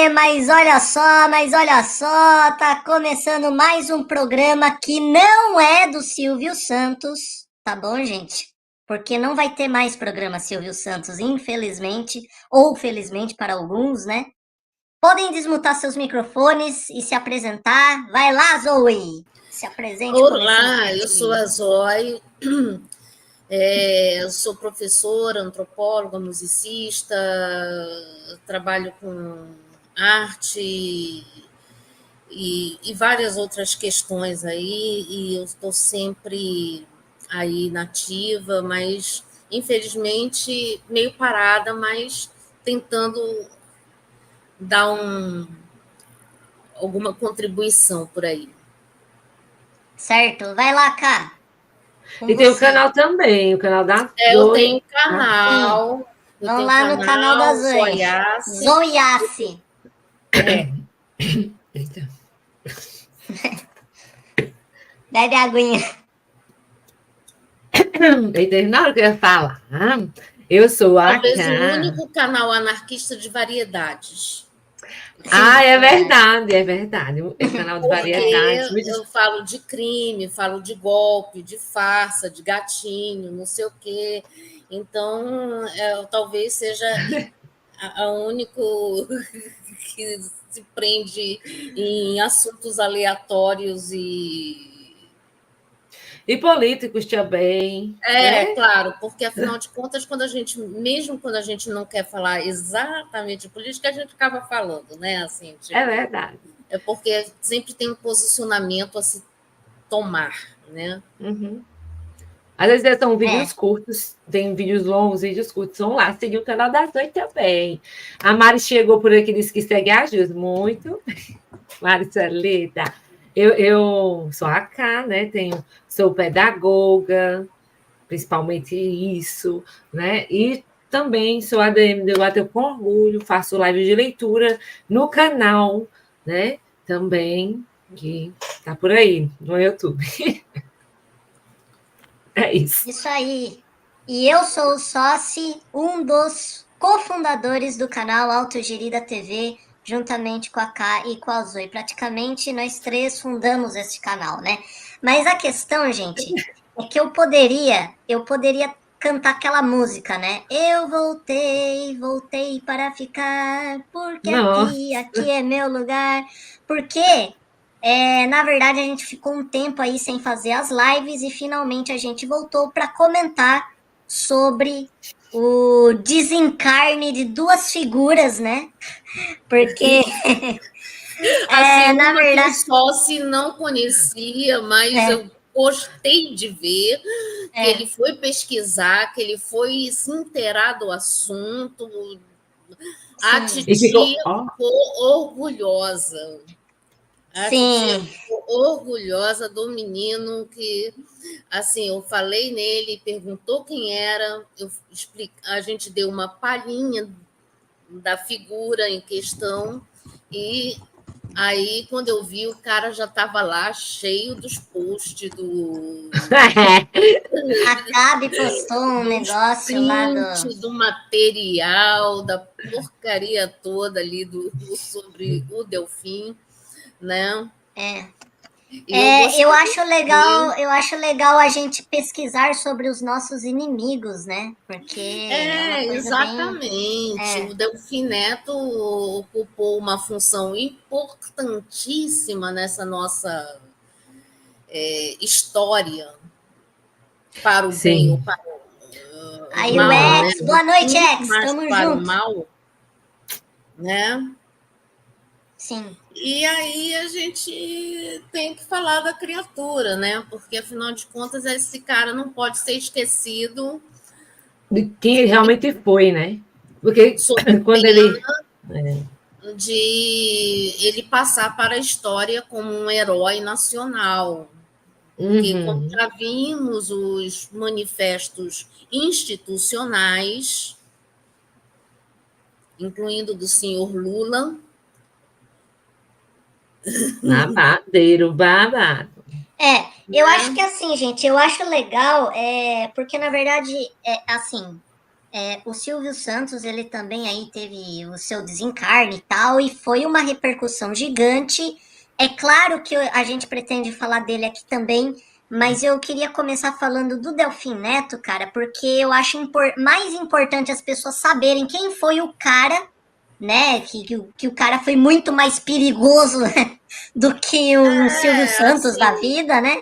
Mas olha só, tá começando mais um programa que não é do Silvio Santos, tá bom, gente? Porque não vai ter mais programa Silvio Santos, infelizmente, ou felizmente para alguns, né? Podem desmutar seus microfones e se apresentar. Vai lá, Zoe! Se apresente começando por Olá, eu sou a Zoe, eu sou professora, antropóloga, musicista, trabalho com arte e várias outras questões aí, e eu estou sempre aí nativa, mas infelizmente meio parada, mas tentando dar alguma contribuição por aí. Certo, vai lá, Cá. E tem o canal também, o canal da Zoe. Eu tenho canal. Vamos lá no canal da Zoe. Zoiace. Eita. Bebe aguinha. E na hora que eu ia falar, eu sou a Talvez o único canal anarquista de variedades. É verdade. É um canal de variedades. Eu falo de crime, falo de golpe, de farsa, de gatinho, não sei o quê. Então, talvez seja a único que se prende em assuntos aleatórios e políticos também. Claro, porque afinal de contas, mesmo quando a gente não quer falar exatamente de política, a gente acaba falando, né? Assim, é verdade. É porque sempre tem um posicionamento a se tomar, né? Uhum. Às vezes são vídeos curtos, tem vídeos longos, vídeos curtos. Vão lá, seguir o canal da Zoe também. A Mari chegou por aqui e disse que segue a Jus muito. Mari Celita. Eu sou a Cá, né? Sou pedagoga, principalmente isso, né? E também sou ADM do Bateu com Orgulho, faço live de leitura no canal, né? Também, que tá por aí, no YouTube. É isso. Isso aí. E eu sou o Sóci, um dos cofundadores do canal Autogerida TV, juntamente com a Ká e com a Zoe. Praticamente nós três fundamos esse canal, né? Mas a questão, gente, é que eu poderia cantar aquela música, né? Eu voltei para ficar, porque aqui é meu lugar. Porque na verdade, a gente ficou um tempo aí sem fazer as lives e finalmente a gente voltou para comentar sobre o desencarne de duas figuras, né? Porque, na verdade, só se não conhecia, mas eu gostei de ver que ele foi pesquisar, que ele foi se inteirar do assunto. A titia ficou orgulhosa. Sim. Ficou orgulhosa do menino que, assim, eu falei nele, perguntou quem era, a gente deu uma palhinha da figura em questão e aí, quando eu vi, o cara já estava lá cheio dos posts do... A Gabi postou um negócio lá do material, da porcaria toda ali sobre o Delfim, né? Eu acho legal a gente pesquisar sobre os nossos inimigos, né? Porque exatamente. O Delfim Neto ocupou uma função importantíssima nessa nossa história para o bem ou para o aí mal, o Ex, né? Boa noite, Ex, tamo para junto. O mal, né? Sim. E aí a gente tem que falar da criatura, né? Porque, afinal de contas, esse cara não pode ser esquecido. De quem ele realmente foi, né? Porque quando ele... de ele passar para a história como um herói nacional. Porque, como já vimos, os manifestos institucionais, incluindo do senhor Lula... babado. Eu acho que assim, gente, eu acho legal, porque na verdade, assim, o Silvio Santos, ele também aí teve o seu desencarne e tal, e foi uma repercussão gigante. É claro que a gente pretende falar dele aqui também, mas eu queria começar falando do Delfim Neto, cara, porque eu acho mais importante as pessoas saberem quem foi o cara, né? Que o cara foi muito mais perigoso do que o Silvio Santos assim, da vida, né?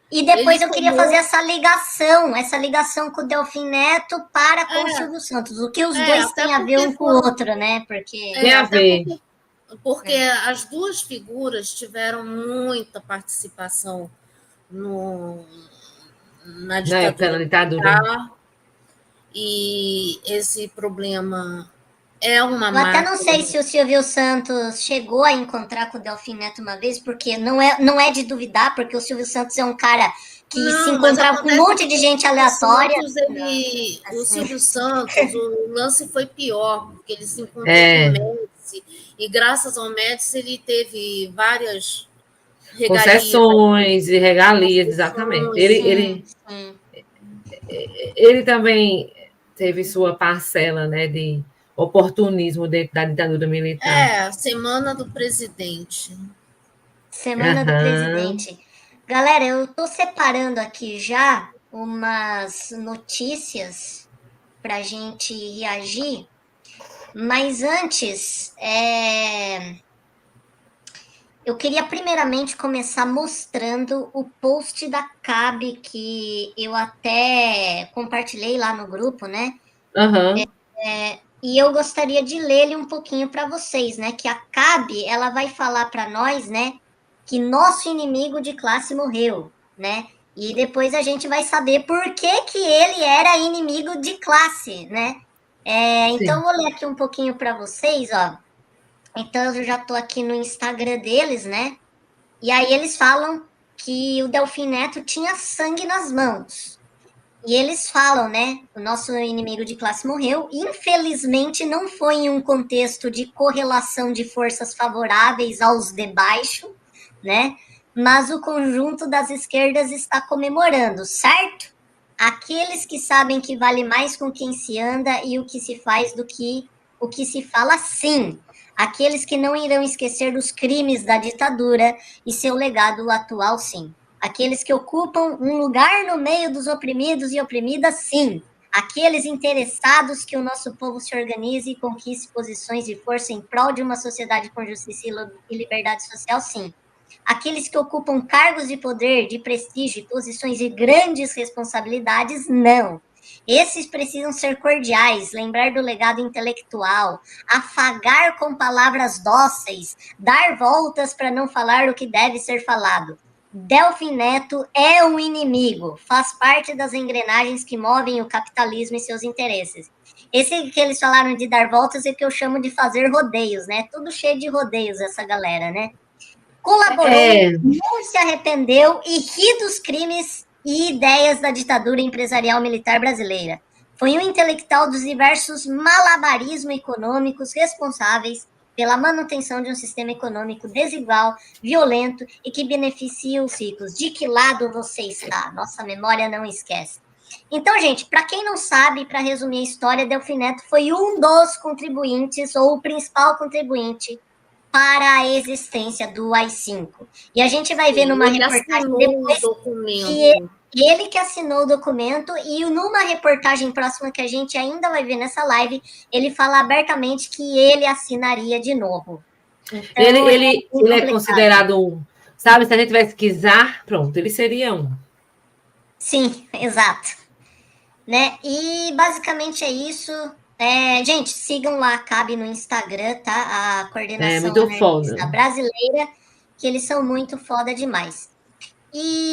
E depois eu queria fazer essa ligação com o Delfim Neto para com o Silvio Santos. O que os dois têm a ver um com o outro, né? Tem a ver. Porque as duas figuras tiveram muita participação na ditadura. E esse problema é uma Eu até não sei se o Silvio Santos chegou a encontrar com o Delfim Neto uma vez, porque não é de duvidar, porque o Silvio Santos é um cara que se encontrava com um monte de gente aleatória. O Silvio Santos, o lance foi pior, porque ele se encontrou com o Médici, e graças ao Médici ele teve várias concessões e regalias, exatamente. Ele também teve sua parcela, né, de oportunismo dentro da ditadura militar. Semana do presidente. Semana do presidente. Galera, eu tô separando aqui já umas notícias pra gente reagir, mas antes, eu queria primeiramente começar mostrando o post da CAB, que eu até compartilhei lá no grupo, né? E eu gostaria de ler ele um pouquinho para vocês, né? Que a CAB, ela vai falar para nós, né? Que nosso inimigo de classe morreu, né? E depois a gente vai saber por que ele era inimigo de classe, né? Então, eu vou ler aqui um pouquinho para vocês, ó. Então, eu já estou aqui no Instagram deles, né? E aí eles falam que o Delfim Neto tinha sangue nas mãos. E eles falam, né? O nosso inimigo de classe morreu. Infelizmente, não foi em um contexto de correlação de forças favoráveis aos de baixo, né? Mas o conjunto das esquerdas está comemorando, certo? Aqueles que sabem que vale mais com quem se anda e o que se faz do que o que se fala, sim. Aqueles que não irão esquecer dos crimes da ditadura e seu legado atual, sim. Aqueles que ocupam um lugar no meio dos oprimidos e oprimidas, sim. Aqueles interessados que o nosso povo se organize e conquiste posições de força em prol de uma sociedade com justiça e liberdade social, sim. Aqueles que ocupam cargos de poder, de prestígio e posições de grandes responsabilidades, não. Esses precisam ser cordiais, lembrar do legado intelectual, afagar com palavras dóceis, dar voltas para não falar o que deve ser falado. Delfim Neto é um inimigo, faz parte das engrenagens que movem o capitalismo e seus interesses. Esse que eles falaram de dar voltas é que eu chamo de fazer rodeios, né? Tudo cheio de rodeios essa galera, né? Colaborou, não se arrependeu e ri dos crimes e ideias da ditadura empresarial militar brasileira. Foi um intelectual dos diversos malabarismos econômicos responsáveis pela manutenção de um sistema econômico desigual, violento e que beneficia os ricos. De que lado você está? Nossa memória não esquece. Então, gente, para quem não sabe, para resumir a história, Delfim Neto foi um dos contribuintes, ou o principal contribuinte, para a existência do AI-5. E a gente vai ver numa reportagem depois que ele que assinou o documento, e numa reportagem próxima que a gente ainda vai ver nessa live, ele fala abertamente que ele assinaria de novo. Então, ele é considerado um, sabe, se a gente tivesse que quiser, pronto, ele seria um. Sim, exato. Né? E basicamente é isso. Gente, sigam lá a CAB no Instagram, tá? A coordenação muito foda brasileira, que eles são muito foda demais. E